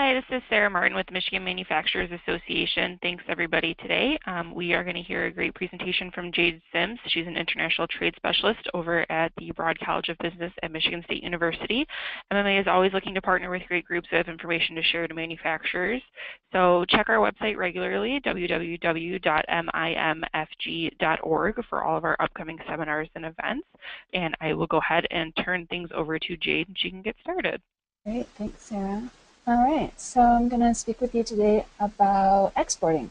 Hi, this is Sarah Martin with the Michigan Manufacturers Association. Thanks everybody today. We are going to hear a great presentation from Jade Sims. She's an international trade specialist over at the Broad College of Business at Michigan State University. MMA is always looking to partner with great groups of information to share to manufacturers. So check our website regularly, www.mimfg.org, for all of our upcoming seminars and events. And I will go ahead and turn things over to Jade and she can get started. Great, thanks, Sarah. All right, so I'm going to speak with you today about exporting.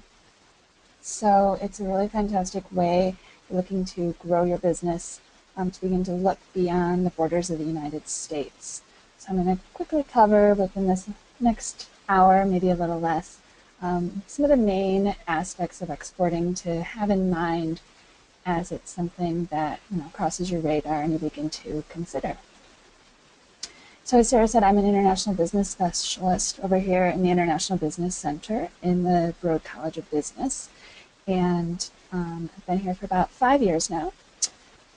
So it's a really fantastic way if you're looking to grow your business to begin to look beyond the borders of the United States. So I'm going to quickly cover within this next hour, maybe a little less, some of the main aspects of exporting to have in mind as it's something that crosses your radar and you begin to consider. So as Sarah said, I'm an international business specialist over here in the International Business Center in the Broad College of Business. And I've been here for about 5 years now.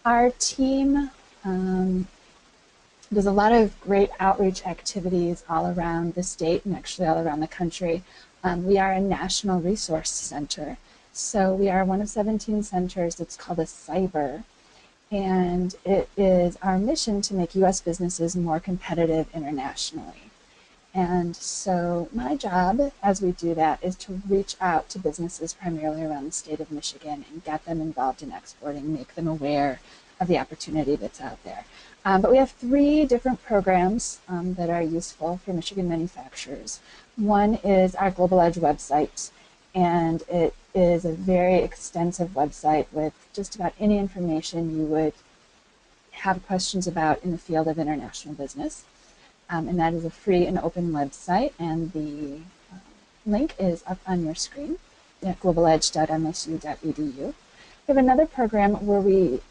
Our team does a lot of great outreach activities all around the state and actually all around the country. We are a national resource center. So we are one of 17 centers that's called a cyber. And it is our mission to make U.S. businesses more competitive internationally. And so my job as we do that is to reach out to businesses primarily around the state of Michigan and get them involved in exporting, make them aware of the opportunity that's out there. But we have 3 different programs that are useful for Michigan manufacturers. One is our Global Edge website, and it is a very extensive website with just about any information you would have questions about in the field of international business. And that is a free and open website, and the link is up on your screen at globaledge.msu.edu. We have another program where we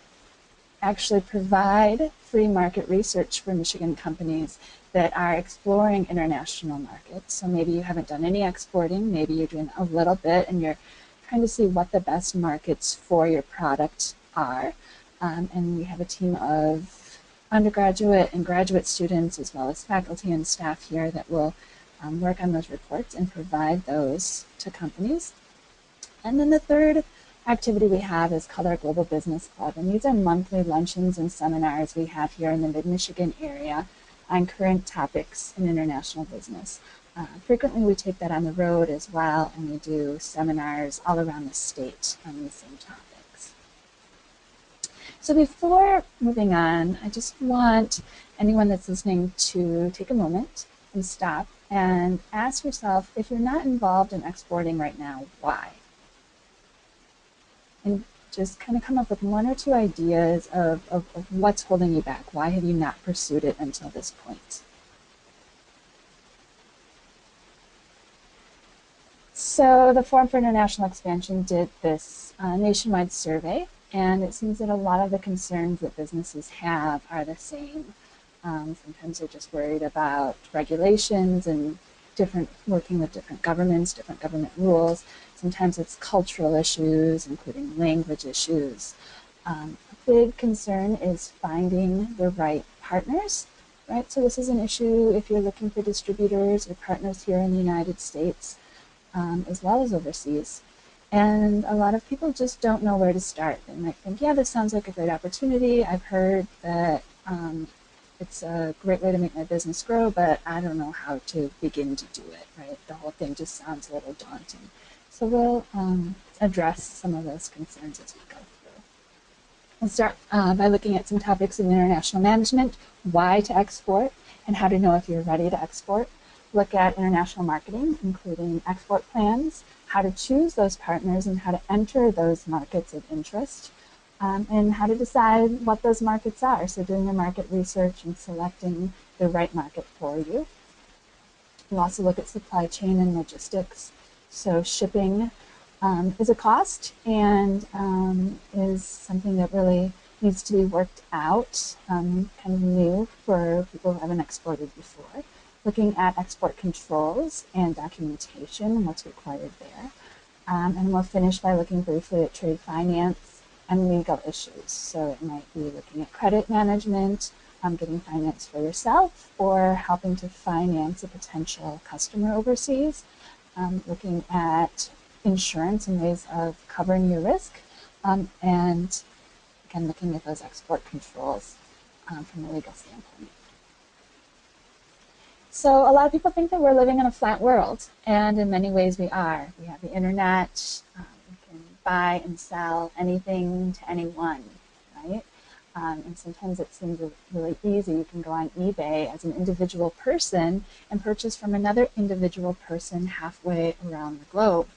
actually provide free market research for Michigan companies that are exploring international markets. So maybe you haven't done any exporting, maybe you're doing a little bit and you're trying to see what the best markets for your product are. And we have a team of undergraduate and graduate students as well as faculty and staff here that will work on those reports and provide those to companies. And then the third activity we have is called our Global Business Club, and these are monthly luncheons and seminars we have here in the mid-Michigan area on current topics in international business. Frequently we take that on the road as well, and we do seminars all around the state on these same topics. So before moving on, I just want anyone that's listening to take a moment and stop and ask yourself, if you're not involved in exporting right now, why? And just kind of come up with 1 or 2 ideas of what's holding you back. Why have you not pursued it until this point? So the Forum for International Expansion did this nationwide survey, and it seems that a lot of the concerns that businesses have are the same. Sometimes they're just worried about regulations and working with different governments, different government rules. Sometimes it's cultural issues, including language issues. A big concern is finding the right partners, right? So this is an issue if you're looking for distributors or partners here in the United States, as well as overseas. And a lot of people just don't know where to start. They might think, yeah, this sounds like a great opportunity. I've heard that it's a great way to make my business grow, but I don't know how to begin to do it, right? The whole thing just sounds a little daunting. So we'll address some of those concerns as we go through. We'll start by looking at some topics in international management, why to export, and how to know if you're ready to export. Look at international marketing, including export plans, how to choose those partners and how to enter those markets of interest. And how to decide what those markets are. So doing your market research and selecting the right market for you. We'll also look at supply chain and logistics. So shipping is a cost and is something that really needs to be worked out, kind of new for people who haven't exported before. Looking at export controls and documentation and what's required there. And we'll finish by looking briefly at trade finance and legal issues. So it might be looking at credit management, getting finance for yourself or helping to finance a potential customer overseas, looking at insurance and ways of covering your risk, and again, looking at those export controls from a legal standpoint. So a lot of people think that we're living in a flat world, and in many ways we are. We have the internet, we can buy and sell anything to anyone, right? And sometimes it seems really easy. You can go on eBay as an individual person and purchase from another individual person halfway around the globe.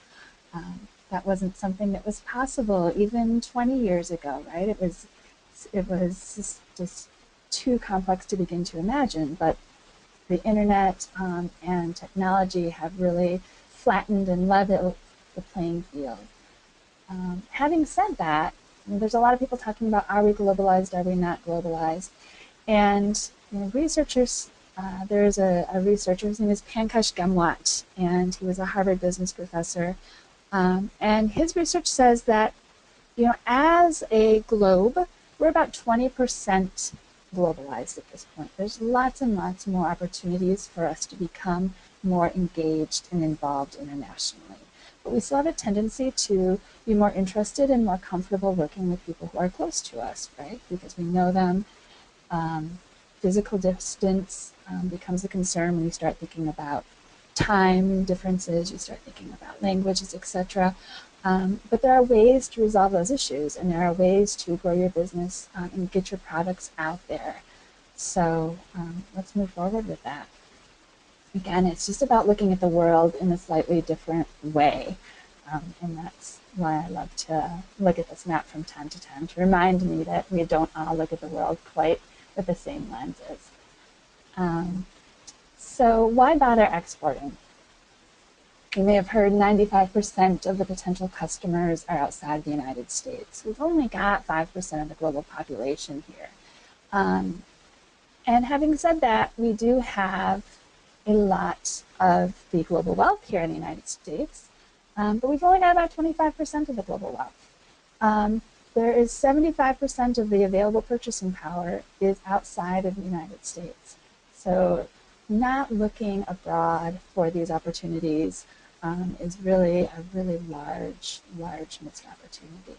That wasn't something that was possible even 20 years ago, right? It was just too complex to begin to imagine, but the internet and technology have really flattened and leveled the playing field. Having said that, there's a lot of people talking about, are we globalized, are we not globalized? And researchers, there's a researcher, his name is Pankaj Gamwat, and he was a Harvard business professor. And his research says that, as a globe, we're about 20% globalized at this point. There's lots and lots more opportunities for us to become more engaged and involved internationally. But we still have a tendency to be more interested and more comfortable working with people who are close to us, right? Because we know them. Physical distance becomes a concern when you start thinking about time differences, you start thinking about languages, etc. But there are ways to resolve those issues, and there are ways to grow your business and get your products out there. So let's move forward with that. Again, it's just about looking at the world in a slightly different way. And that's why I love to look at this map from time to time, to remind me that we don't all look at the world quite with the same lenses. So why bother exporting? You may have heard 95% of the potential customers are outside the United States. We've only got 5% of the global population here. And having said that, we do have a lot of the global wealth here in the United States, but we've only got about 25% of the global wealth. There is 75% of the available purchasing power is outside of the United States. So not looking abroad for these opportunities is really a really large missed opportunity.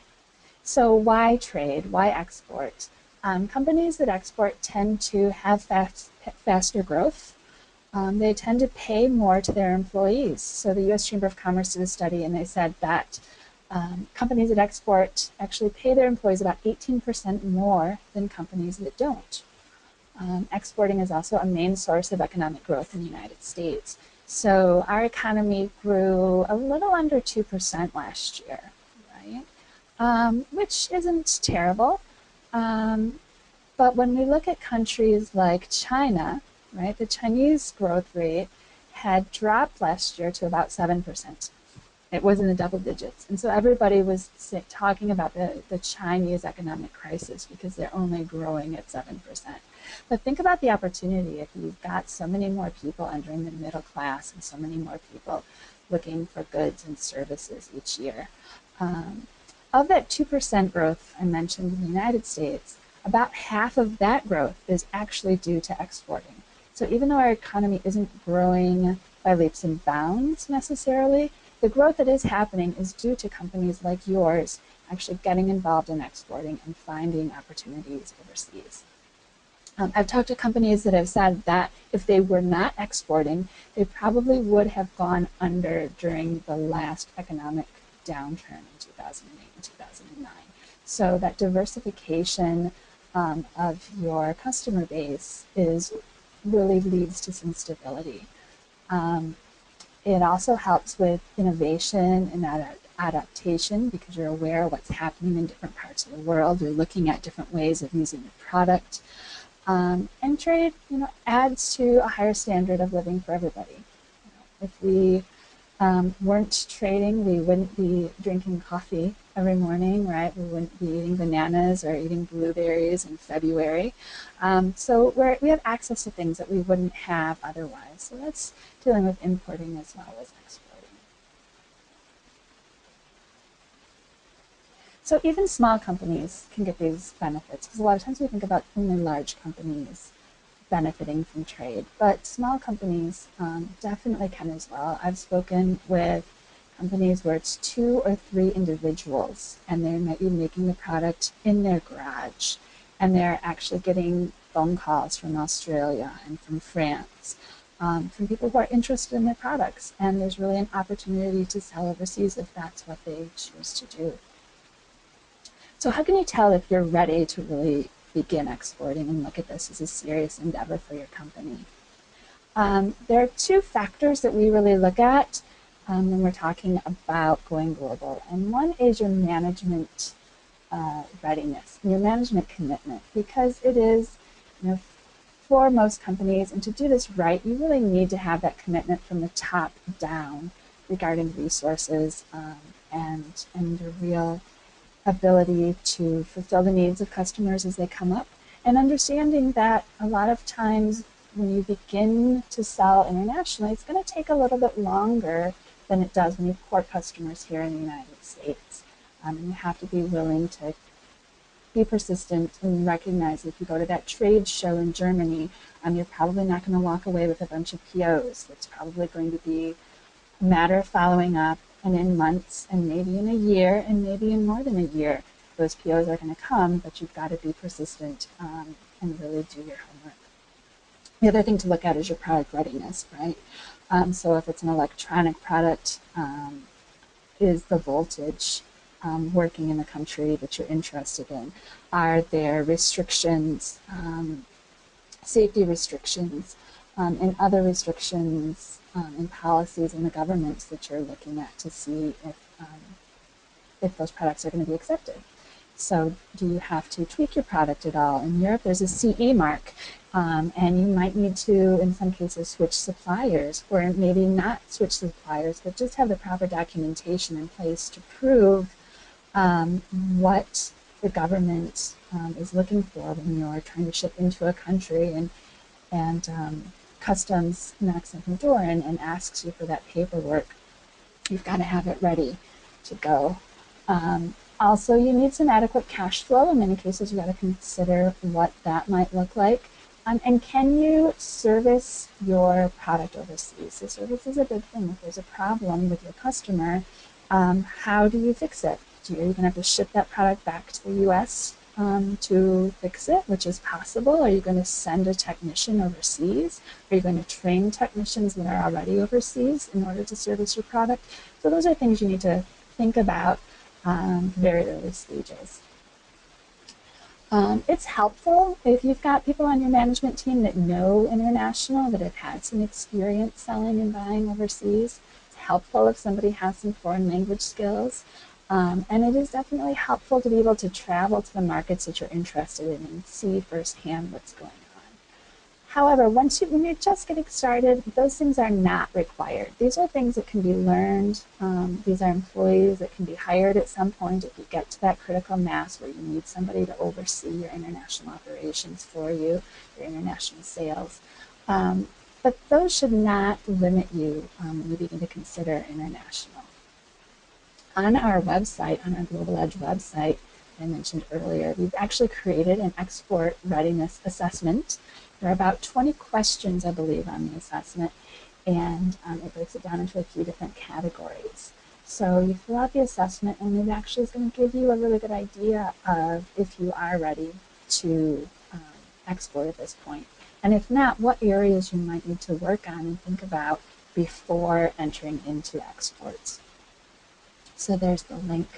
So why trade? Why export? Companies that export tend to have faster growth. They tend to pay more to their employees. So the US Chamber of Commerce did a study, and they said that companies that export actually pay their employees about 18% more than companies that don't. Exporting is also a main source of economic growth in the United States. So our economy grew a little under 2% last year, right? Which isn't terrible. But when we look at countries like China, right, the Chinese growth rate had dropped last year to about 7%. It was in the double digits. And so everybody was talking about the Chinese economic crisis because they're only growing at 7%. But think about the opportunity if you've got so many more people entering the middle class and so many more people looking for goods and services each year. Of that 2% growth I mentioned in the United States, about half of that growth is actually due to exporting. So even though our economy isn't growing by leaps and bounds necessarily, the growth that is happening is due to companies like yours actually getting involved in exporting and finding opportunities overseas. I've talked to companies that have said that if they were not exporting, they probably would have gone under during the last economic downturn in 2008 and 2009. So that diversification of your customer base really leads to some stability. It also helps with innovation and adaptation because you're aware of what's happening in different parts of the world. You're looking at different ways of using the product. And trade, adds to a higher standard of living for everybody. If we weren't trading, we wouldn't be drinking coffee every morning, right? We wouldn't be eating bananas or eating blueberries in February. So we have access to things that we wouldn't have otherwise. So that's dealing with importing as well as exporting. So even small companies can get these benefits, because a lot of times we think about only large companies benefiting from trade, but small companies definitely can as well. I've spoken with companies where it's 2 or 3 individuals and they might be making the product in their garage, and they're actually getting phone calls from Australia and from France, from people who are interested in their products, and there's really an opportunity to sell overseas if that's what they choose to do. So how can you tell if you're ready to really begin exporting and look at this as a serious endeavor for your company? There are 2 factors that we really look at when we're talking about going global. And one is your management readiness, your management commitment, because it is, for most companies, and to do this right, you really need to have that commitment from the top down regarding resources and your real ability to fulfill the needs of customers as they come up, and understanding that a lot of times when you begin to sell internationally, it's going to take a little bit longer than it does when you court customers here in the United States. And you have to be willing to be persistent and recognize if you go to that trade show in Germany, you're probably not going to walk away with a bunch of POs. It's probably going to be a matter of following up, and in months, and maybe in a year, and maybe in more than a year, those POs are going to come, but you've got to be persistent and really do your homework. The other thing to look at is your product readiness, right? So if it's an electronic product, is the voltage working in the country that you're interested in? Are there restrictions, safety restrictions, and other restrictions and policies in the governments that you're looking at to see if those products are going to be accepted? So do you have to tweak your product at all? In Europe, there's a CE mark, and you might need to, in some cases, switch suppliers, or maybe not switch suppliers, but just have the proper documentation in place to prove what the government is looking for when you're trying to ship into a country, and customs knocks on your door and asks you for that paperwork. You've got to have it ready to go. Also, you need some adequate cash flow. In many cases, you've got to consider what that might look like. And can you service your product overseas? So service is a big thing. If there's a problem with your customer, how do you fix it? Are you going to have to ship that product back to the US to fix it, which is possible? Are you going to send a technician overseas? Are you going to train technicians that are already overseas in order to service your product? So those are things you need to think about very early stages. It's helpful if you've got people on your management team that know international, that have had some experience selling and buying overseas. It's helpful if somebody has some foreign language skills. And it is definitely helpful to be able to travel to the markets that you're interested in and see firsthand what's going on. However, when you're just getting started, those things are not required. These are things that can be learned. These are employees that can be hired at some point if you get to that critical mass where you need somebody to oversee your international operations for you, your international sales. But those should not limit you when you begin to consider international. On our website, on our Global Edge website, I mentioned earlier, we've actually created an export readiness assessment. There are about 20 questions, I believe, on the assessment, and it breaks it down into a few different categories. So you fill out the assessment, and it actually is going to give you a really good idea of if you are ready to export at this point. And if not, what areas you might need to work on and think about before entering into exports. So there's the link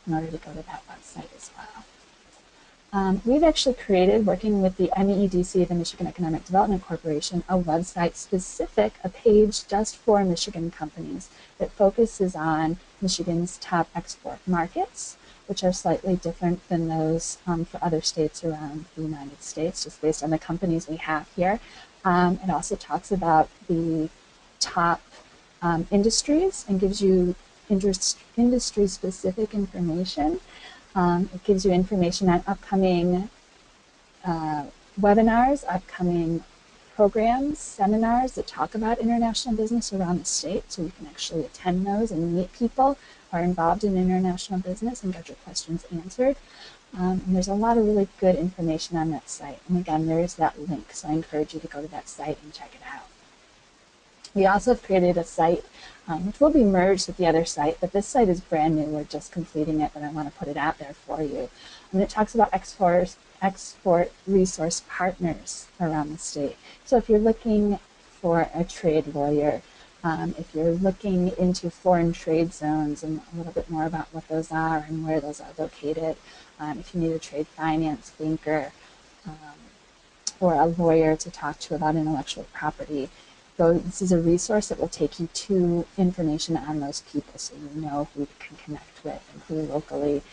in order to go to that website as well. We've actually created, working with the MEEDC, the Michigan Economic Development Corporation, a website specific, a page just for Michigan companies that focuses on Michigan's top export markets, which are slightly different than those for other states around the United States, just based on the companies we have here. It also talks about the top industries and gives you industry-specific information. It gives you information on upcoming webinars, upcoming programs, seminars that talk about international business around the state, so you can actually attend those and meet people who are involved in international business and get your questions answered. And there's a lot of really good information on that site. And again, there is that link, so I encourage you to go to that site and check it out. We also have created a site which will be merged with the other site, but this site is brand new. We're just completing it, but I want to put it out there for you. And it talks about export resource partners around the state. So if you're looking for a trade lawyer, if you're looking into foreign trade zones and a little bit more about what those are and where those are located, if you need a trade finance banker or a lawyer to talk to about intellectual property, this is a resource that will take you to information on those people so you know who you can connect with and who locally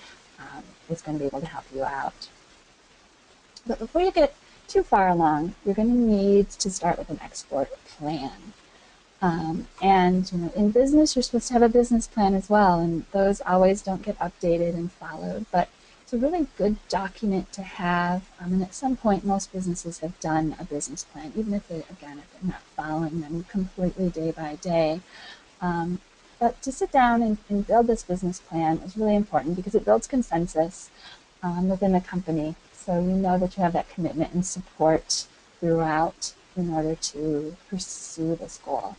is going to be able to help you out. But before you get too far along, you're going to need to start with an export plan. And in business, you're supposed to have a business plan as well, and those always don't get updated and followed, but it's a really good document to have. And at some point, most businesses have done a business plan, even if they're not following them completely day by day. But to sit down and build this business plan is really important because it builds consensus within the company. So you know that you have that commitment and support throughout in order to pursue this goal.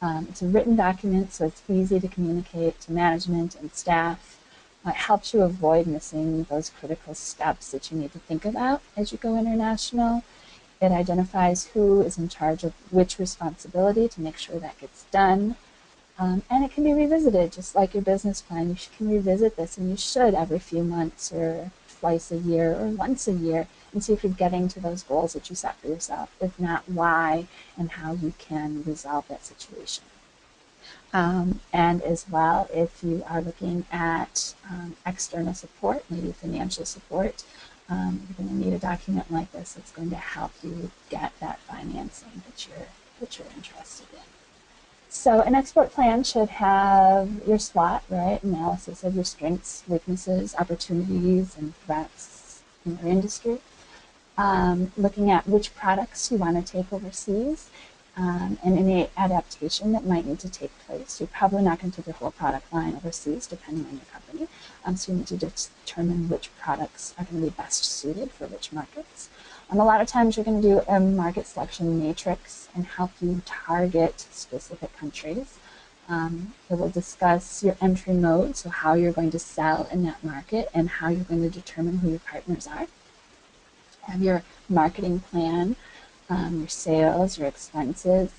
It's a written document, so it's easy to communicate to management and staff. It helps you avoid missing those critical steps that you need to think about as you go international. It identifies who is in charge of which responsibility to make sure that gets done. And it can be revisited, just like your business plan. You can revisit this, and you should every few months or twice a year or once a year, and see if you're getting to those goals that you set for yourself. If not, why and how you can resolve that situation. And as well, if you are looking at external support, maybe financial support, you're going to need a document like this that's going to help you get that financing that you're interested in. So an export plan should have your SWOT, right? Analysis of your strengths, weaknesses, opportunities, and threats in your industry. Looking at which products you want to take overseas, and any adaptation that might need to take place. You're probably not going to take your whole product line overseas, depending on your company. So you need to determine which products are going to be best suited for which markets. A lot of times you're going to do a market selection matrix and help you target specific countries. It will discuss your entry mode, so how you're going to sell in that market and how you're going to determine who your partners are. Have your marketing plan, your sales, your expenses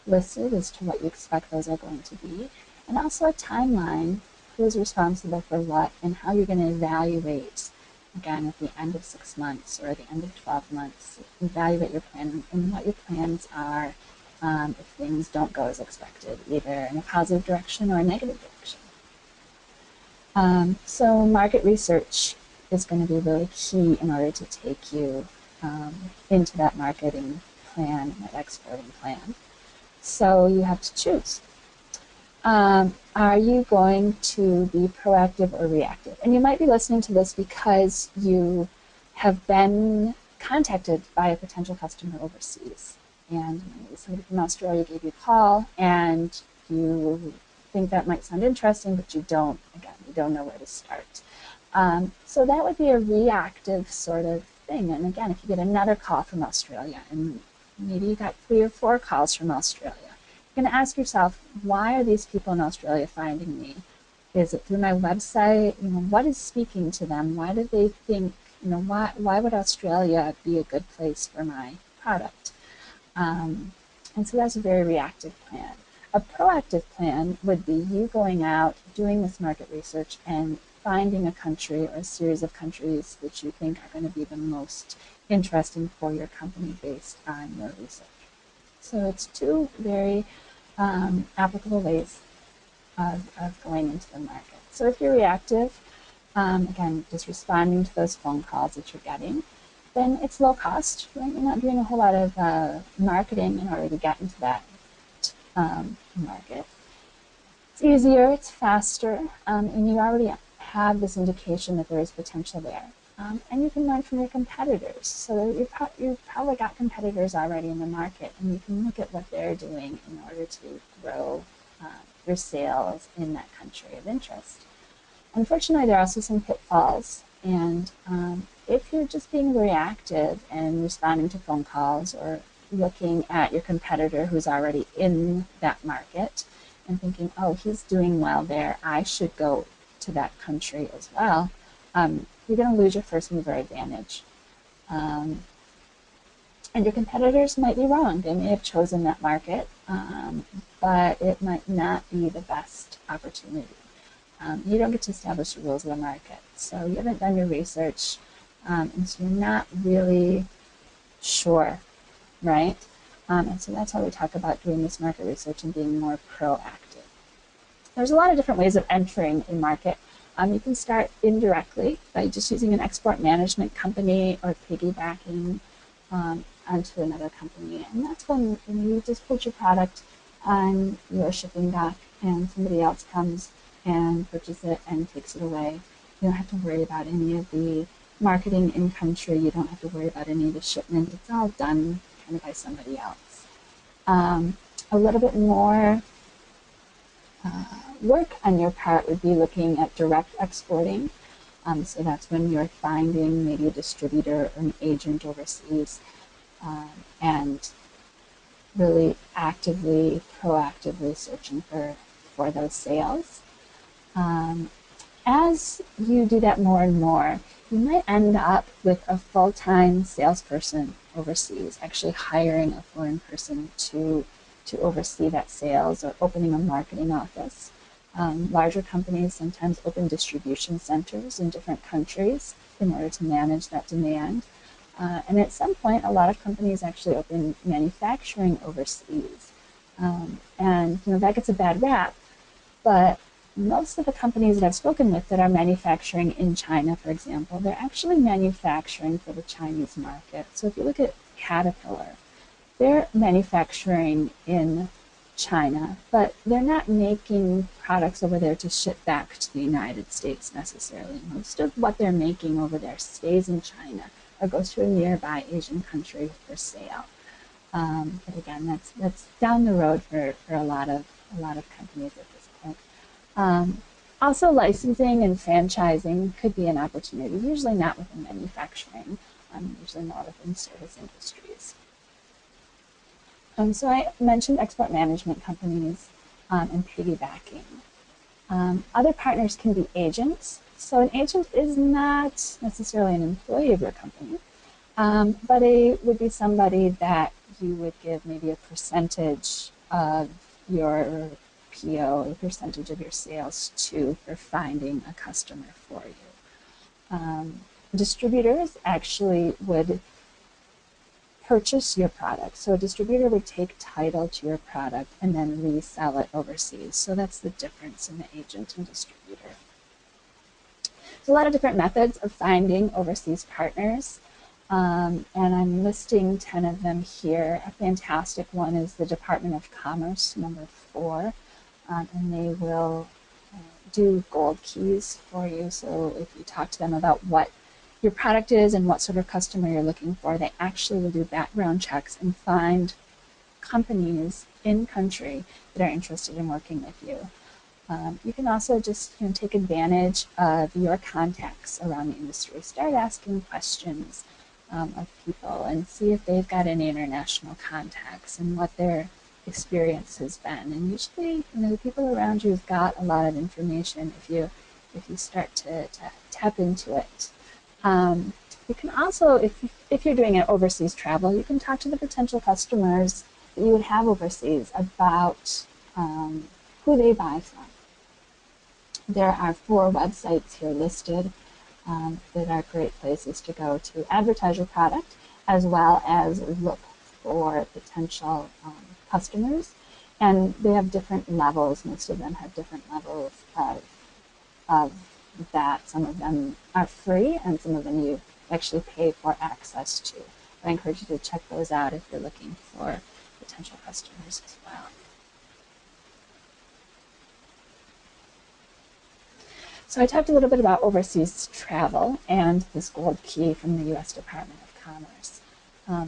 listed as to what you expect those are going to be, and also a timeline, who is responsible for what, and how you're going to evaluate, again, at the end of 6 months or at the end of 12 months, evaluate your plan and what your plans are if things don't go as expected, either in a positive direction or a negative direction. So market research is going to be really key in order to take you into that marketing plan and that exporting plan. So you have to choose. Are you going to be proactive or reactive? And you might be listening to this because you have been contacted by a potential customer overseas. And maybe somebody from Australia gave you a call and you think that might sound interesting, but you don't know where to start. So that would be a reactive sort of thing. And again, if you get another call from Australia, and maybe you got 3 or 4 calls from Australia, you're going to ask yourself, why are these people in Australia finding me? Is it through my website? What is speaking to them? Why do they think, why would Australia be a good place for my product? And so that's a very reactive plan. A proactive plan would be you going out, doing this market research, and finding a country or a series of countries that you think are going to be the most interesting for your company based on your research. So it's 2 very applicable ways of going into the market. So if you're reactive, again, just responding to those phone calls that you're getting, then it's low cost, right? You're not doing a whole lot of marketing in order to get into that market. It's easier, it's faster, and you already have this indication that there is potential there. And you can learn from your competitors. So you've probably got competitors already in the market, and you can look at what they're doing in order to grow your sales in that country of interest. Unfortunately, there are also some pitfalls. And if you're just being reactive and responding to phone calls or looking at your competitor who's already in that market and thinking, oh, he's doing well there, I should go to that country as well, you're going to lose your first mover advantage. And your competitors might be wrong. They may have chosen that market, but it might not be the best opportunity. You don't get to establish the rules of the market. So you haven't done your research, and so you're not really sure, right? And so that's how we talk about doing this market research and being more proactive. There's a lot of different ways of entering a market. You can start indirectly by just using an export management company or piggybacking onto another company. And that's when you just put your product on your shipping dock and somebody else comes and purchases it and takes it away. You don't have to worry about any of the marketing in country. You don't have to worry about any of the shipment. It's all done kind of by somebody else. A little bit more work on your part would be looking at direct exporting. So that's when you're finding maybe a distributor or an agent overseas and really actively, proactively searching for those sales. As you do that more and more, you might end up with a full-time salesperson overseas, actually hiring a foreign person to oversee that sales or opening a marketing office. Larger companies sometimes open distribution centers in different countries in order to manage that demand. And at some point, a lot of companies actually open manufacturing overseas. And that gets a bad rap, but most of the companies that I've spoken with that are manufacturing in China, for example, they're actually manufacturing for the Chinese market. So if you look at Caterpillar, they're manufacturing in China, but they're not making products over there to ship back to the United States necessarily. Most of what they're making over there stays in China or goes to a nearby Asian country for sale. But again, that's down the road for a lot of companies at this point. Also, licensing and franchising could be an opportunity, usually not within manufacturing, usually more within service industries. So I mentioned export management companies and piggybacking. Other partners can be agents. So an agent is not necessarily an employee of your company, but it would be somebody that you would give maybe a percentage of your PO, a percentage of your sales to for finding a customer for you. Distributors actually would purchase your product. So a distributor would take title to your product and then resell it overseas. So that's the difference in the agent and distributor. There's a lot of different methods of finding overseas partners, and I'm listing 10 of them here. A fantastic one is the Department of Commerce, number 4, and they will do gold keys for you. So if you talk to them about what your product is and what sort of customer you're looking for, they actually will do background checks and find companies in country that are interested in working with you. You can also just take advantage of your contacts around the industry. Start asking questions of people and see if they've got any international contacts and what their experience has been. And usually, the people around you have got a lot of information if you start to tap into it. You can also, if you're doing an overseas travel, you can talk to the potential customers that you would have overseas about who they buy from. There are 4 websites here listed that are great places to go to advertise your product, as well as look for potential customers. And they have different levels. Most of them have different levels of that. Some of them are free, and some of them you actually pay for access to. I encourage you to check those out if you're looking for potential customers as well. So I talked a little bit about overseas travel and this gold key from the U.S. Department of Commerce.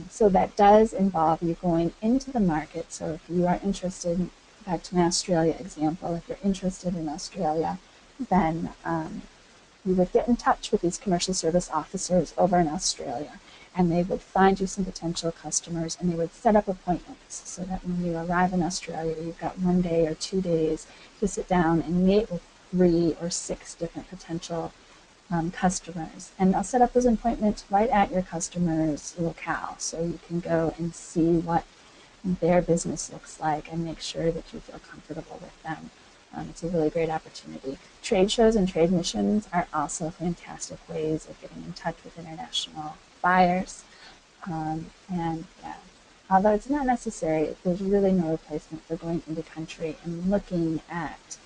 So that does involve you going into the market. So if you are interested, back to my Australia example, if you're interested in Australia, then you would get in touch with these commercial service officers over in Australia, and they would find you some potential customers, and they would set up appointments so that when you arrive in Australia, you've got 1 day or 2 days to sit down and meet with 3 or 6 different potential customers. And they'll set up those appointments right at your customer's locale, so you can go and see what their business looks like and make sure that you feel comfortable with them. It's a really great opportunity. Trade shows and trade missions are also fantastic ways of getting in touch with international buyers. And yeah, although it's not necessary, there's really no replacement for going into country and looking at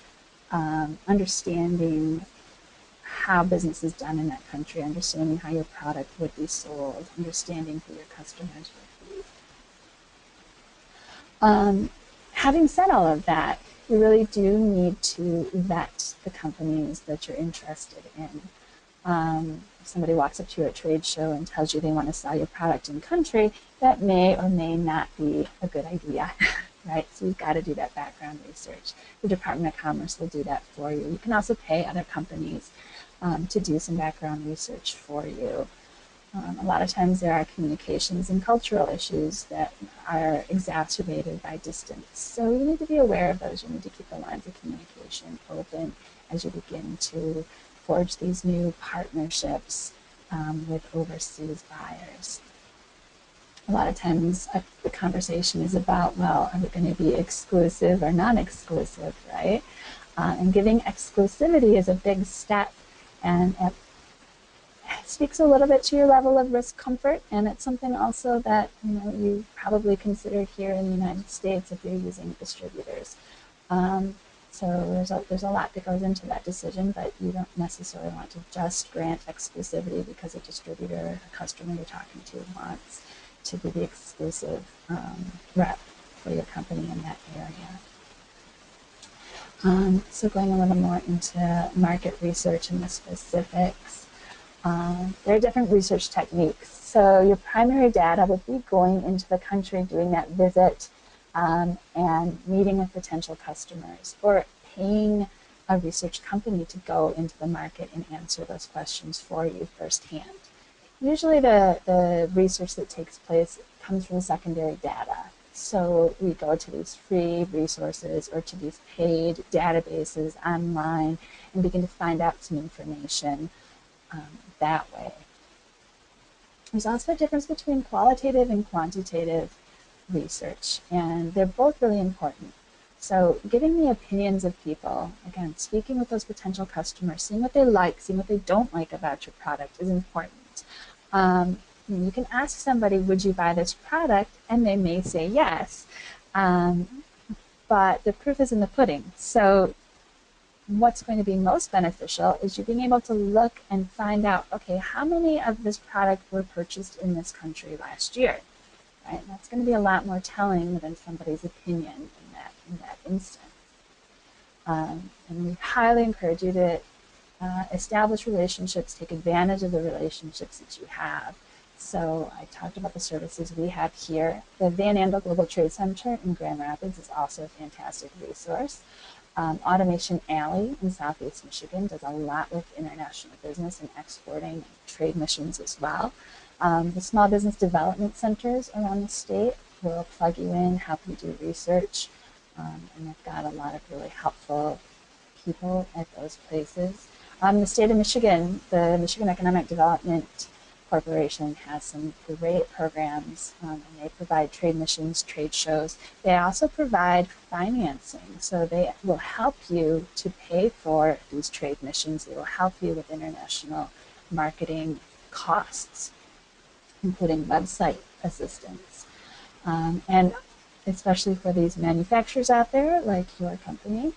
understanding how business is done in that country, understanding how your product would be sold, understanding who your customers would be. Having said all of that, you really do need to vet the companies that you're interested in. If somebody walks up to you at a trade show and tells you they want to sell your product in country, that may or may not be a good idea, right? So you've got to do that background research. The Department of Commerce will do that for you. You can also pay other companies to do some background research for you. A lot of times there are communications and cultural issues that are exacerbated by distance. So you need to be aware of those. You need to keep the lines of communication open as you begin to forge these new partnerships with overseas buyers. A lot of times the conversation is about, well, are we going to be exclusive or non-exclusive, right? And giving exclusivity is a big step, and it speaks a little bit to your level of risk comfort, and it's something also that you probably consider here in the United States if you're using distributors. So there's a lot that goes into that decision, but you don't necessarily want to just grant exclusivity because a distributor, a customer you're talking to, wants to be the exclusive rep for your company in that area. So going a little more into market research and the specifics, there are different research techniques. So your primary data would be going into the country, doing that visit, and meeting with potential customers, or paying a research company to go into the market and answer those questions for you firsthand. Usually the research that takes place comes from secondary data. So we go to these free resources or to these paid databases online and begin to find out some information that way. There's also a difference between qualitative and quantitative research, and they're both really important. So getting the opinions of people, again, speaking with those potential customers, seeing what they like, seeing what they don't like about your product is important. You can ask somebody, would you buy this product? And they may say yes, but the proof is in the pudding. So what's going to be most beneficial is you being able to look and find out, okay, how many of this product were purchased in this country last year? Right? And that's going to be a lot more telling than somebody's opinion in that instance. And we highly encourage you to establish relationships, take advantage of the relationships that you have. So I talked about the services we have here. The Van Andel Global Trade Center in Grand Rapids is also a fantastic resource. Automation Alley in Southeast Michigan does a lot with international business and exporting and trade missions as well. The small business development centers around the state will plug you in, help you do research, and they've got a lot of really helpful people at those places. The state of Michigan, the Michigan Economic Development Corporation has some great programs, and they provide trade missions, trade shows. They also provide financing, so they will help you to pay for these trade missions. They will help you with international marketing costs, including website assistance. And especially for these manufacturers out there, like your company,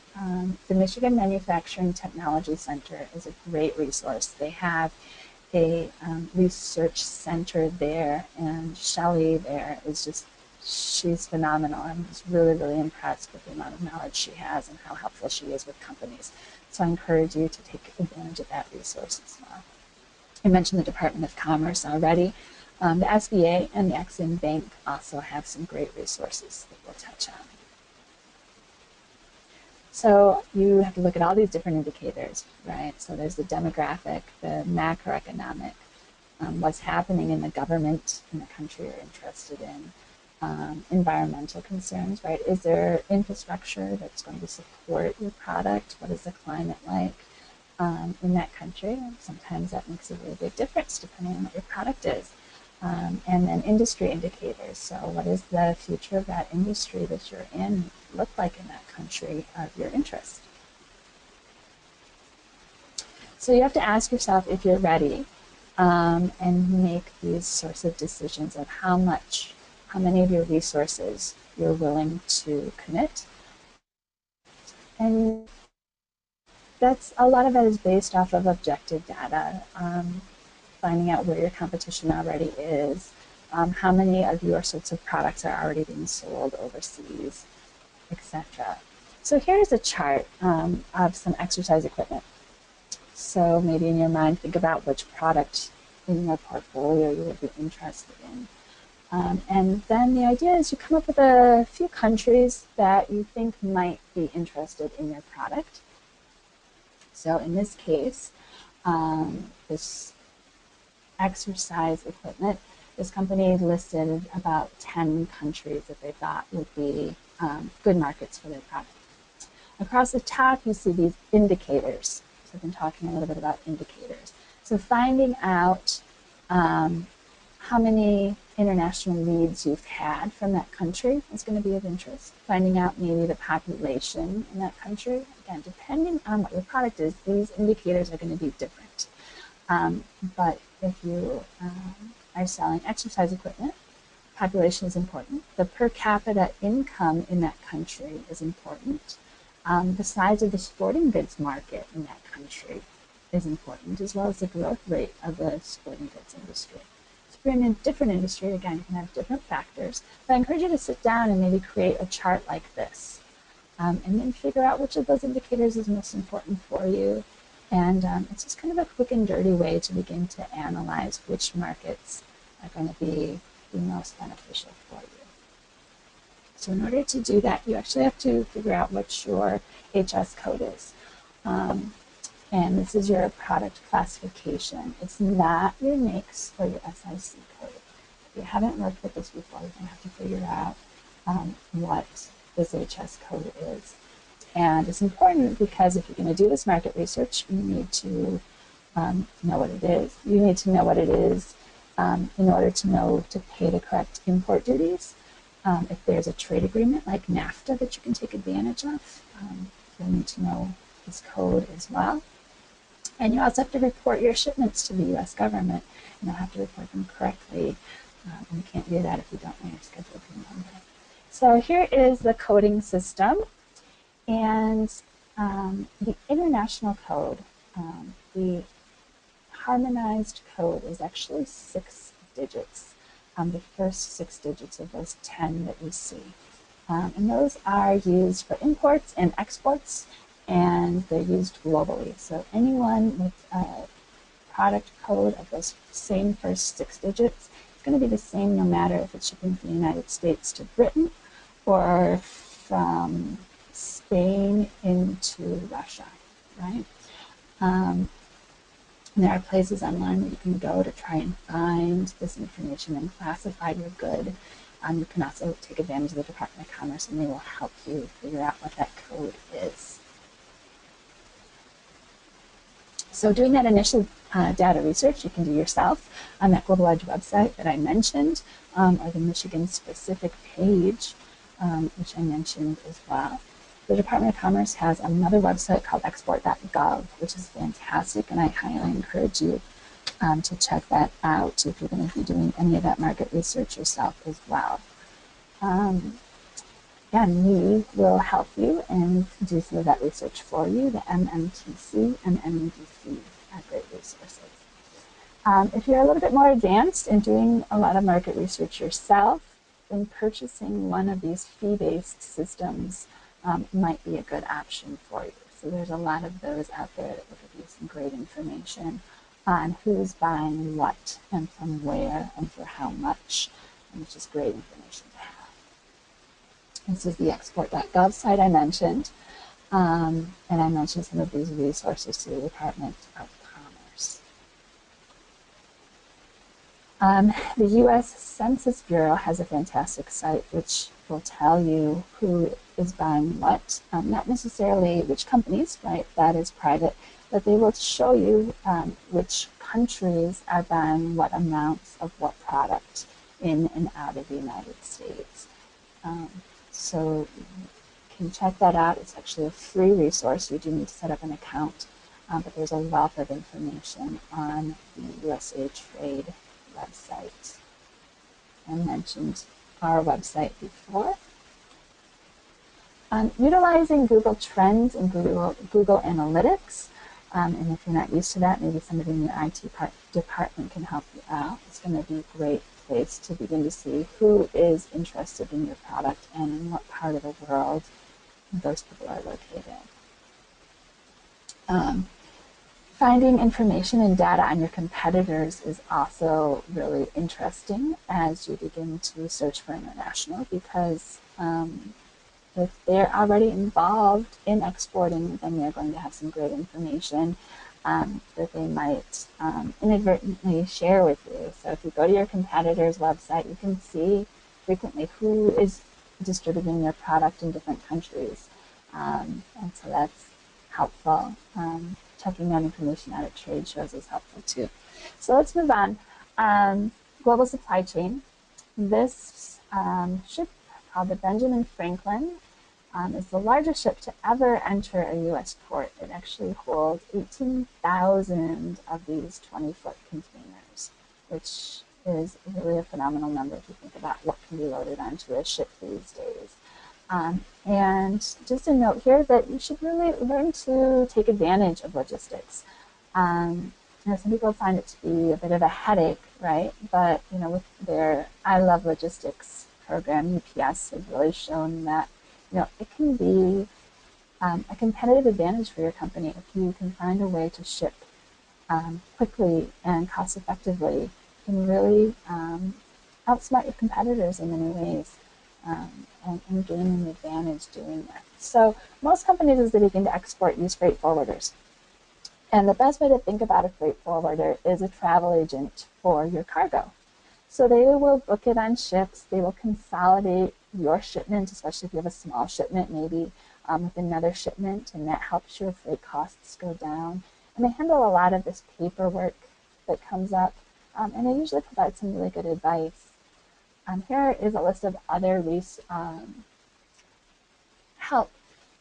the Michigan Manufacturing Technology Center is a great resource. They have a research center there, and Shelley there is just she's phenomenal. I'm just really, really impressed with the amount of knowledge she has and how helpful she is with companies. So I encourage you to take advantage of that resource as well. I mentioned the Department of Commerce already. The SBA and the Ex-Im Bank also have some great resources that we'll touch on. So you have to look at all these different indicators, right? So there's the demographic, the macroeconomic, what's happening in the government in the country you're interested in, environmental concerns, right? Is there infrastructure that's going to support your product? What is the climate like in that country? Sometimes that makes a really big difference depending on what your product is. And then industry indicators. So what is the future of that industry that you're in look like in that country of your interest? So you have to ask yourself if you're ready and make these sorts of decisions of how many of your resources you're willing to commit. And that's a lot of it is based off of objective data. Finding out where your competition already is, how many of your sorts of products are already being sold overseas, etc. So here's a chart of some exercise equipment. So maybe in your mind, think about which product in your portfolio you would be interested in. And then the idea is you come up with a few countries that you think might be interested in your product. So in this case, this exercise equipment, this company listed about 10 countries that they thought would be good markets for their product. Across the top, you see these indicators. So I've been talking a little bit about indicators. So finding out how many international leads you've had from that country is going to be of interest. Finding out maybe the population in that country. Again, depending on what your product is, these indicators are going to be different. But if you are selling exercise equipment, population is important. The per capita income in that country is important. The size of the sporting goods market in that country is important, as well as the growth rate of the sporting goods industry. So if you're in a different industry, again, you can have different factors. But I encourage you to sit down and maybe create a chart like this, and then figure out which of those indicators is most important for you. And it's just kind of a quick and dirty way to begin to analyze which markets are going to be the most beneficial for you. So in order to do that, you actually have to figure out what your HS code is. And this is your product classification. It's not your NAICS or your SIC code. If you haven't worked with this before, you're going to have to figure out what this HS code is. And it's important because if you're going to do this market research, you need to know what it is. You need to know what it is in order to know to pay the correct import duties. If there's a trade agreement like NAFTA that you can take advantage of, you'll need to know this code as well. And you also have to report your shipments to the US government. And you'll have to report them correctly. And you can't do that if you don't know your Schedule P number. So here is the coding system. And the international code, the harmonized code is actually 6 digits. The first 6 digits of those 10 that you see. And those are used for imports and exports, and they're used globally. So anyone with a product code of those same first 6 digits is going to be the same no matter if it's shipping from the United States to Britain or from Spain into Russia, right? There are places online where you can go to try and find this information and classify your good. You can also take advantage of the Department of Commerce, and they will help you figure out what that code is. So doing that initial data research, you can do yourself on that Global Edge website that I mentioned, or the Michigan-specific page, which I mentioned as well. The Department of Commerce has another website called export.gov, which is fantastic, and I highly encourage you to check that out if you're going to be doing any of that market research yourself as well. Again, we will help you and do some of that research for you. The MMTC and MEDC are great resources. If you're a little bit more advanced in doing a lot of market research yourself, then purchasing one of these fee-based systems might be a good option for you. So there's a lot of those out there that will give you some great information on who's buying what and from where and for how much, which is great information to have. This is the export.gov site I mentioned, and I mentioned some of these resources to the Department of Commerce. The U.S. Census Bureau has a fantastic site which will tell you who is buying what, not necessarily which companies, right, that is private, but they will show you which countries are buying what amounts of what product in and out of the United States. So you can check that out. It's actually a free resource. You do need to set up an account, but there's a wealth of information on the USA Trade website. I mentioned our website before. Utilizing Google Trends and Google Analytics, and if you're not used to that, maybe somebody in your IT department can help you out. It's going to be a great place to begin to see who is interested in your product and in what part of the world those people are located. Finding information and data on your competitors is also really interesting as you begin to search for international, because if they're already involved in exporting, then they're going to have some great information that they might inadvertently share with you. So if you go to your competitor's website, you can see frequently who is distributing their product in different countries. And so that's helpful. Checking that information out at trade shows is helpful too. So let's move on. Global supply chain. This ship called the Benjamin Franklin is the largest ship to ever enter a U.S. port. It actually holds 18,000 of these 20-foot containers, which is really a phenomenal number if you think about what can be loaded onto a ship these days. And just a note here that you should really learn to take advantage of logistics. Some people find it to be a bit of a headache, right? But with their I Love Logistics program, UPS has really shown that it can be a competitive advantage for your company if you can find a way to ship quickly and cost effectively. You can really outsmart your competitors in many ways. And gain an advantage doing that. So most companies, as they begin to export, use freight forwarders. And the best way to think about a freight forwarder is a travel agent for your cargo. So they will book it on ships. They will consolidate your shipment, especially if you have a small shipment, maybe with another shipment, and that helps your freight costs go down. And they handle a lot of this paperwork that comes up, and they usually provide some really good advice. Here is a list of other help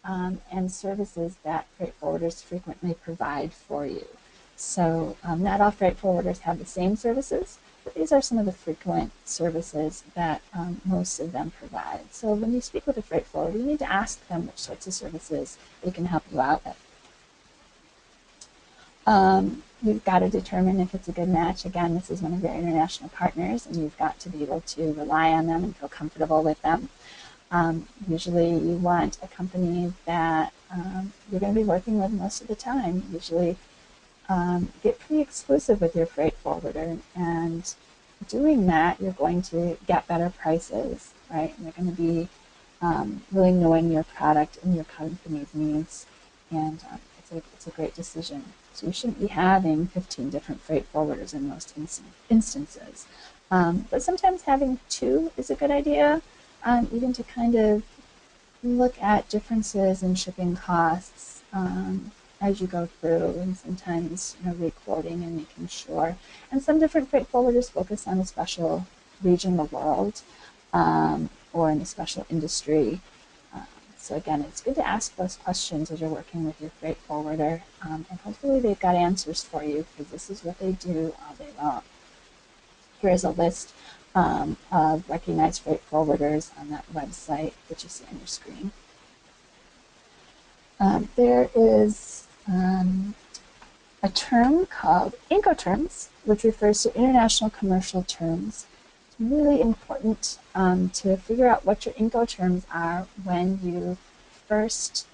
and services that freight forwarders frequently provide for you. So not all freight forwarders have the same services, but these are some of the frequent services that most of them provide. So when you speak with a freight forwarder, you need to ask them which sorts of services they can help you out with. You've got to determine if it's a good match. Again, this is one of your international partners, and you've got to be able to rely on them and feel comfortable with them. Usually you want a company that you're going to be working with most of the time. Usually get pretty exclusive with your freight forwarder, and doing that, you're going to get better prices, right? And you're going to be really knowing your product and your company's needs, and it's a great decision. So you shouldn't be having 15 different freight forwarders in most instances. But sometimes having two is a good idea, even to kind of look at differences in shipping costs as you go through, and sometimes re-quoting and making sure. And some different freight forwarders focus on a special region of the world or in a special industry. So again, it's good to ask those questions as you're working with your freight forwarder, and hopefully they've got answers for you, because this is what they do all day long. Here is a list of recognized freight forwarders on that website that you see on your screen. There is a term called Incoterms, which refers to international commercial terms. really important to figure out what your Incoterms are when you first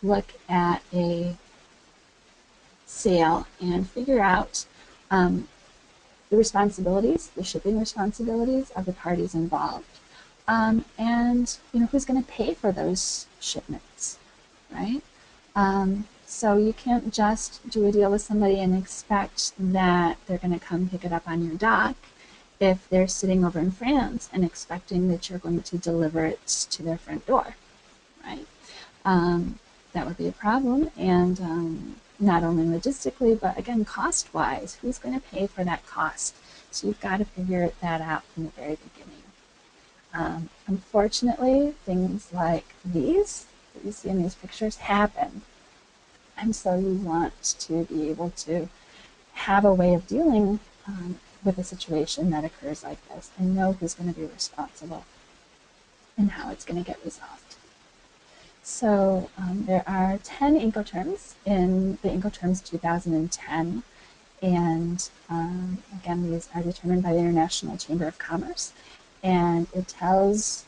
look at a sale and figure out the responsibilities, the shipping responsibilities of the parties involved, and who's going to pay for those shipments, right? So you can't just do a deal with somebody and expect that they're going to come pick it up on your dock if they're sitting over in France and expecting that you're going to deliver it to their front door, right? That would be a problem, and not only logistically, but again, cost-wise, who's going to pay for that cost? So you've got to figure that out from the very beginning. Unfortunately, things like these that you see in these pictures happen. And so you want to be able to have a way of dealing with a situation that occurs like this and know who's going to be responsible and how it's going to get resolved. So there are 10 Incoterms in the Incoterms 2010, and again, these are determined by the International Chamber of Commerce, and it tells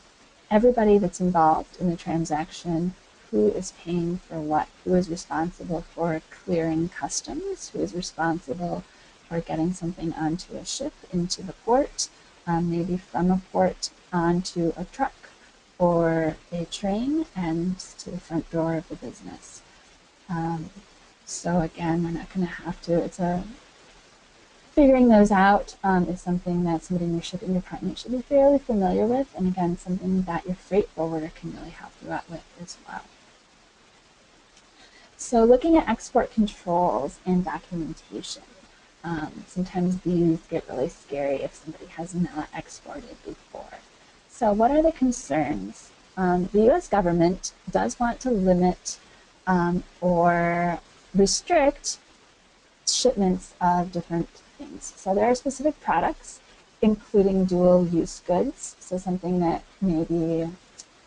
everybody that's involved in the transaction who is paying for what, who is responsible for clearing customs, who is responsible for getting something onto a ship into the port, maybe from a port onto a truck or a train and to the front door of the business. So again, we're not going to have to, figuring those out is something that somebody in your shipping department should be fairly familiar with, and again, something that your freight forwarder can really help you out with as well. So looking at export controls and documentation. Sometimes these get really scary if somebody has not exported before. So what are the concerns? The U.S. government does want to limit or restrict shipments of different things. So there are specific products, including dual-use goods, so something that may be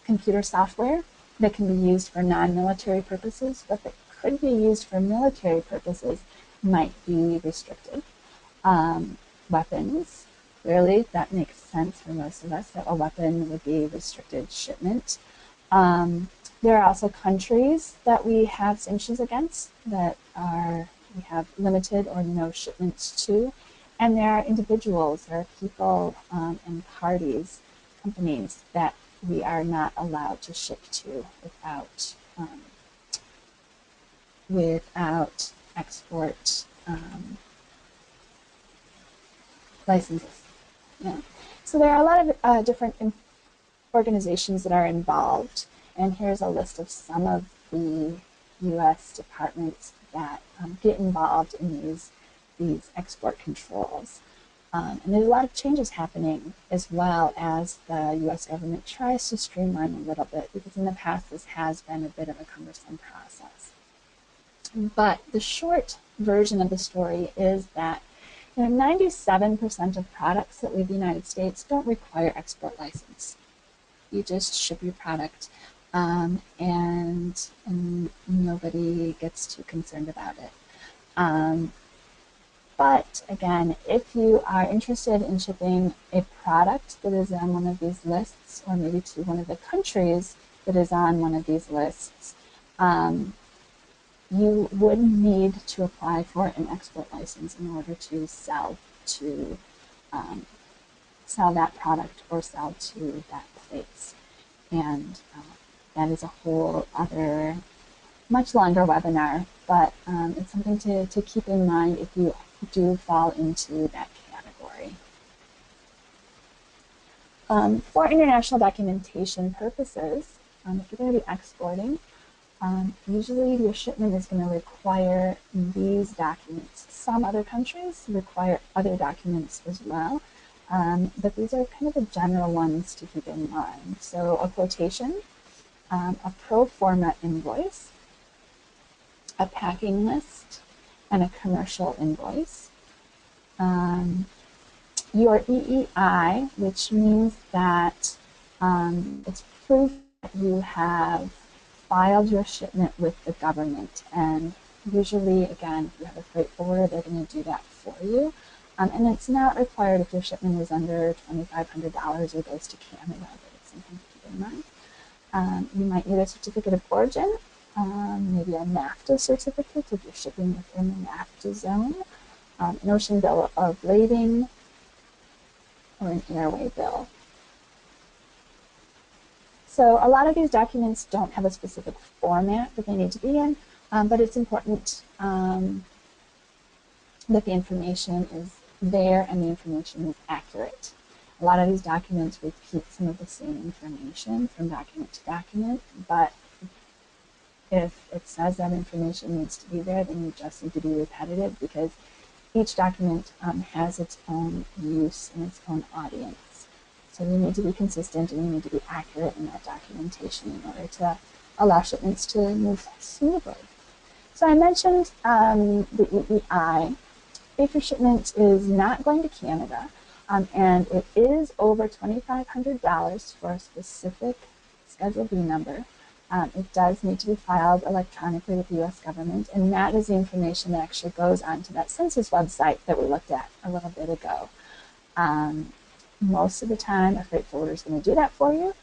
computer software that can be used for non-military purposes, but that could be used for military purposes might be restricted. Weapons, clearly that makes sense for most of us, that a weapon would be restricted shipment. There are also countries that we have sanctions against that we have limited or no shipments to, and there are individuals, there are people and parties, companies that we are not allowed to ship to without export licenses. Yeah. So there are a lot of different organizations that are involved, and here's a list of some of the U.S. departments that get involved in these export controls. And there's a lot of changes happening as well as the U.S. government tries to streamline a little bit, because in the past this has been a bit of a cumbersome process. But the short version of the story is that 97% of products that leave the United States don't require export license. You just ship your product and nobody gets too concerned about it. But again, if you are interested in shipping a product that is on one of these lists, or maybe to one of the countries that is on one of these lists, you would need to apply for an export license in order to sell that product or sell to that place. And that is a whole other, much longer webinar, but it's something to keep in mind if you do fall into that category. For international documentation purposes, if you're going to be exporting, usually your shipment is going to require these documents. Some other countries require other documents as well, but these are kind of the general ones to keep in mind. So a quotation, a pro forma invoice, a packing list, and a commercial invoice. Your EEI, which means that it's proof that you have filed your shipment with the government, and usually, again, if you have a freight forwarder, they're going to do that for you. And it's not required if your shipment is under $2,500 or goes to Canada, but it's something to keep in mind. You might need a certificate of origin, maybe a NAFTA certificate if you're shipping within the NAFTA zone, an ocean bill of lading, or an airway bill. So a lot of these documents don't have a specific format that they need to be in, but it's important that the information is there and the information is accurate. A lot of these documents repeat some of the same information from document to document, but if it says that information needs to be there, then you just need to be repetitive because each document has its own use and its own audience. So you need to be consistent and you need to be accurate in that documentation in order to allow shipments to move smoothly. So I mentioned the EEI. If your shipment is not going to Canada and it is over $2,500 for a specific Schedule B number, it does need to be filed electronically with the U.S. government, and that is the information that actually goes onto that census website that we looked at a little bit ago. Most of the time, a freight forwarder is going to do that for you,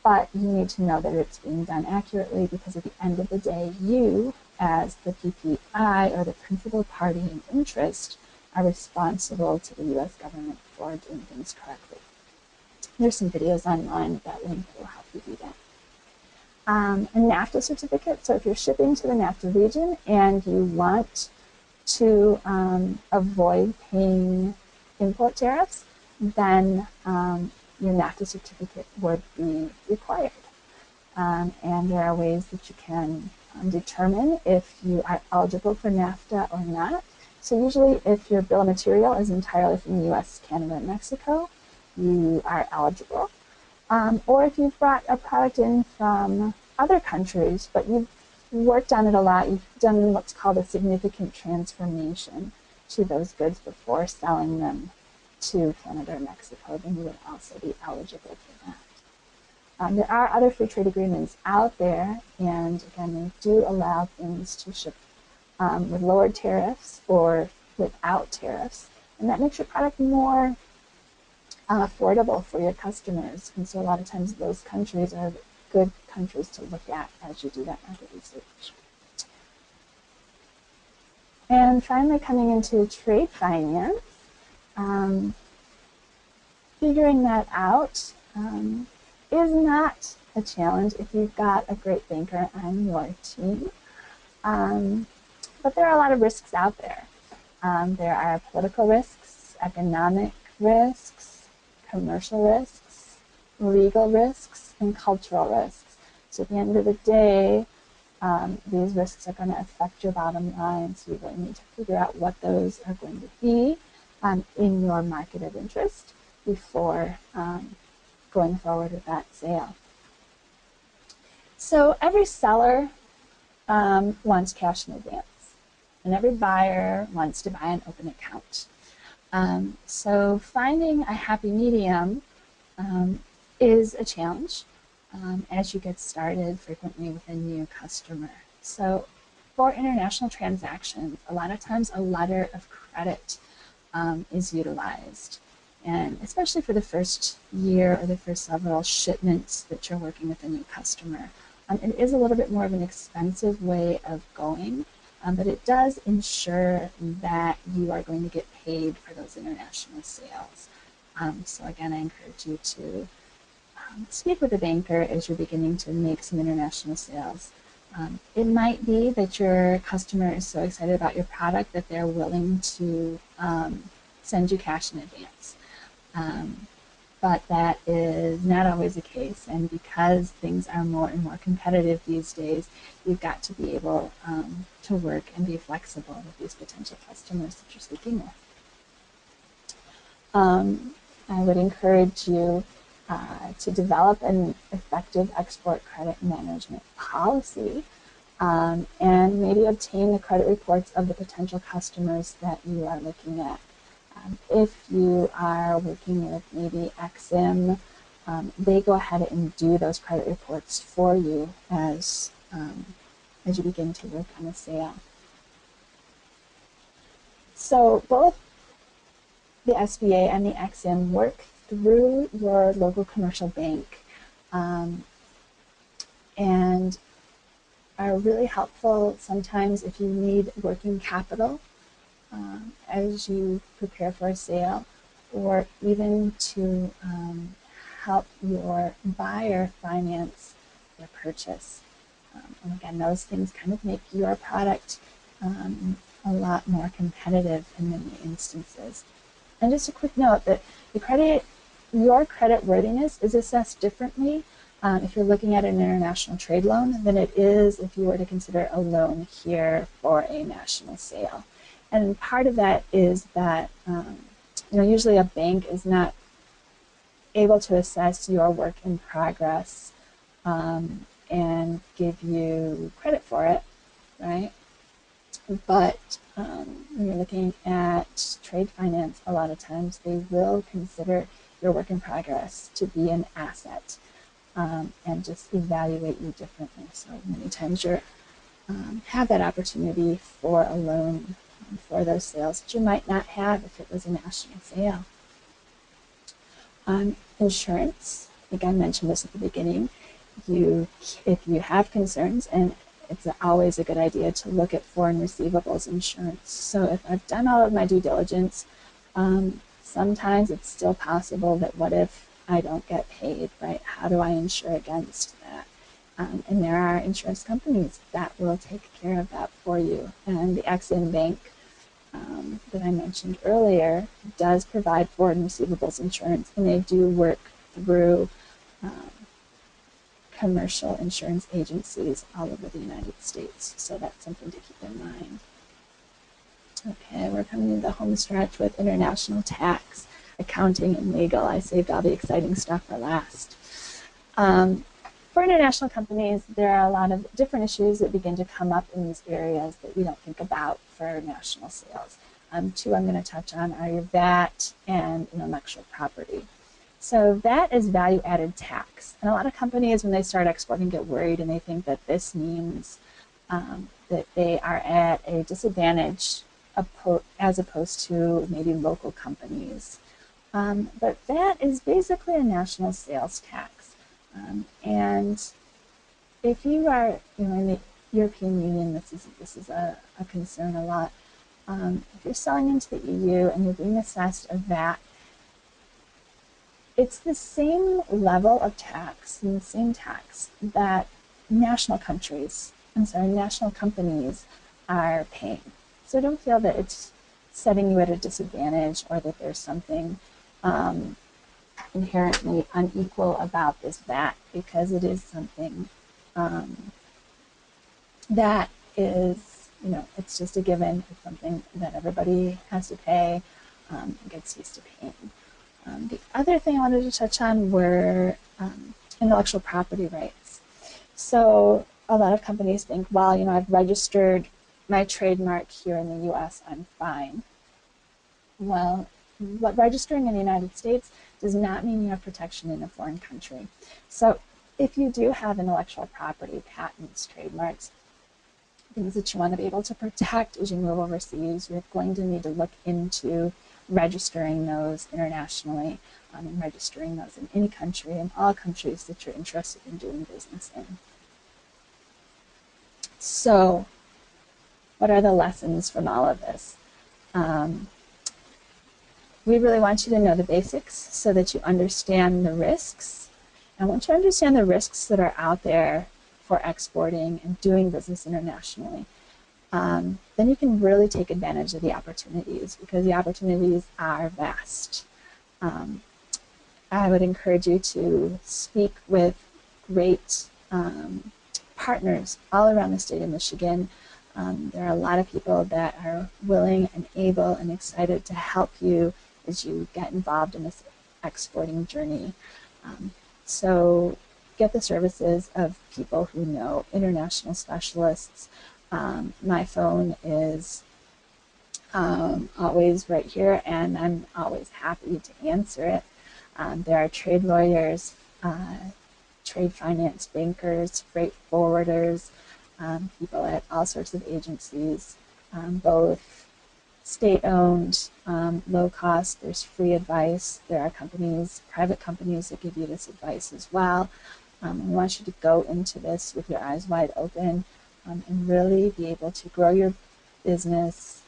but you need to know that it's being done accurately because at the end of the day, you, as the PPI or the principal party in interest, are responsible to the U.S. government for doing things correctly. There's some videos online with that link that will help you do that. A NAFTA certificate, so if you're shipping to the NAFTA region and you want to avoid paying import tariffs, then your NAFTA certificate would be required. And there are ways that you can determine if you are eligible for NAFTA or not. So usually if your bill of material is entirely from the US, Canada, and Mexico, you are eligible. Or if you've brought a product in from other countries, but you've worked on it a lot, you've done what's called a significant transformation to those goods before selling them to Canada or Mexico, then you would also be eligible for that. There are other free trade agreements out there, and again, they do allow things to ship with lower tariffs or without tariffs, and that makes your product more affordable for your customers. And so a lot of times those countries are good countries to look at as you do that market research. And finally, coming into trade finance, figuring that out is not a challenge if you've got a great banker on your team. But there are a lot of risks out there. There are political risks, economic risks, commercial risks, legal risks, and cultural risks. So at the end of the day, these risks are going to affect your bottom line, so you really need to figure out what those are going to be in your market of interest before going forward with that sale. So every seller wants cash in advance, and every buyer wants to buy an open account. So finding a happy medium is a challenge as you get started frequently with a new customer. So for international transactions, a lot of times a letter of credit is utilized. And especially for the first year or the first several shipments that you're working with a new customer. It is a little bit more of an expensive way of going, but it does ensure that you are going to get paid for those international sales. So again, I encourage you to speak with a banker as you're beginning to make some international sales. It might be that your customer is so excited about your product that they're willing to send you cash in advance. But that is not always the case, and because things are more and more competitive these days, you've got to be able to work and be flexible with these potential customers that you're speaking with. I would encourage you to develop an effective export credit management policy and maybe obtain the credit reports of the potential customers that you are looking at. If you are working with maybe Exim, they go ahead and do those credit reports for you as you begin to work on a sale. So both the SBA and the EXIM work through your local commercial bank and are really helpful sometimes if you need working capital as you prepare for a sale, or even to help your buyer finance their purchase. And again, those things kind of make your product a lot more competitive in many instances. And just a quick note that your credit worthiness is assessed differently if you're looking at an international trade loan than it is if you were to consider a loan here for a national sale. And part of that is that usually a bank is not able to assess your work in progress and give you credit for it, right? But when you're looking at trade finance, a lot of times they will consider your work in progress to be an asset and just evaluate you differently. So many times you have that opportunity for a loan for those sales that you might not have if it was a national sale. Insurance, I think I mentioned this at the beginning. If you have concerns, and it's always a good idea to look at foreign receivables insurance. So if I've done all of my due diligence, sometimes it's still possible that what if I don't get paid, right? How do I insure against that? And there are insurance companies that will take care of that for you. And the EXIM Bank that I mentioned earlier does provide foreign receivables insurance, and they do work through commercial insurance agencies all over the United States. So that's something to keep in mind. Okay, we're coming to the home stretch with international tax, accounting, and legal. I saved all the exciting stuff for last. For international companies, there are a lot of different issues that begin to come up in these areas that we don't think about for national sales. Two I'm going to touch on are your VAT and intellectual property. So VAT is value-added tax. And a lot of companies, when they start exporting, get worried and they think that this means that they are at a disadvantage as opposed to maybe local companies. But VAT is basically a national sales tax. And if you are in the European Union, this is a concern a lot. If you're selling into the EU and you're being assessed a VAT, it's the same level of tax and the same tax that national companies are paying. So don't feel that it's setting you at a disadvantage or that there's something inherently unequal about this VAT, because it is something that is, it's just a given. It's something that everybody has to pay, gets used to paying. The other thing I wanted to touch on were intellectual property rights. So a lot of companies think, well, I've registered my trademark here in the US, I'm fine. Well, registering in the United States does not mean you have protection in a foreign country. So if you do have intellectual property, patents, trademarks, things that you want to be able to protect as you move overseas, you're going to need to look into registering those internationally and registering those in any country, in all countries that you're interested in doing business in. So what are the lessons from all of this? We really want you to know the basics so that you understand the risks. And once you understand the risks that are out there for exporting and doing business internationally, then you can really take advantage of the opportunities, because the opportunities are vast. I would encourage you to speak with great partners all around the state of Michigan. There are a lot of people that are willing and able and excited to help you as you get involved in this exporting journey. So get the services of people who know, international specialists. My phone is always right here, and I'm always happy to answer it. There are trade lawyers, trade finance bankers, freight forwarders, people at all sorts of agencies, both state-owned, low cost. There's free advice. There are companies, private companies that give you this advice as well. I want you to go into this with your eyes wide open and really be able to grow your business,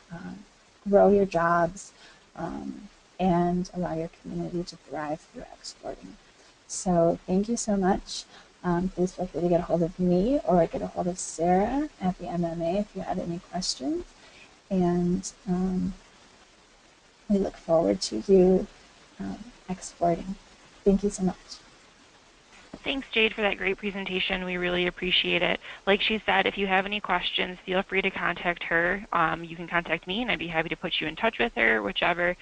grow your jobs, and allow your community to thrive through exporting. So thank you so much. Please feel free to get a hold of me or get a hold of Sarah at the MMA if you had any questions. And we look forward to you exporting. Thank you so much. Thanks, Jade, for that great presentation. We really appreciate it. Like she said, if you have any questions, feel free to contact her. You can contact me, and I'd be happy to put you in touch with her, whichever.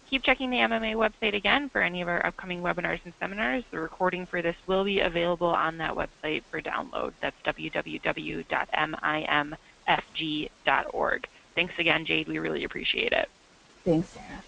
Keep checking the MMA website again for any of our upcoming webinars and seminars. The recording for this will be available on that website for download. That's www.mimfg.org. Thanks again, Jade. We really appreciate it. Thanks, Sarah.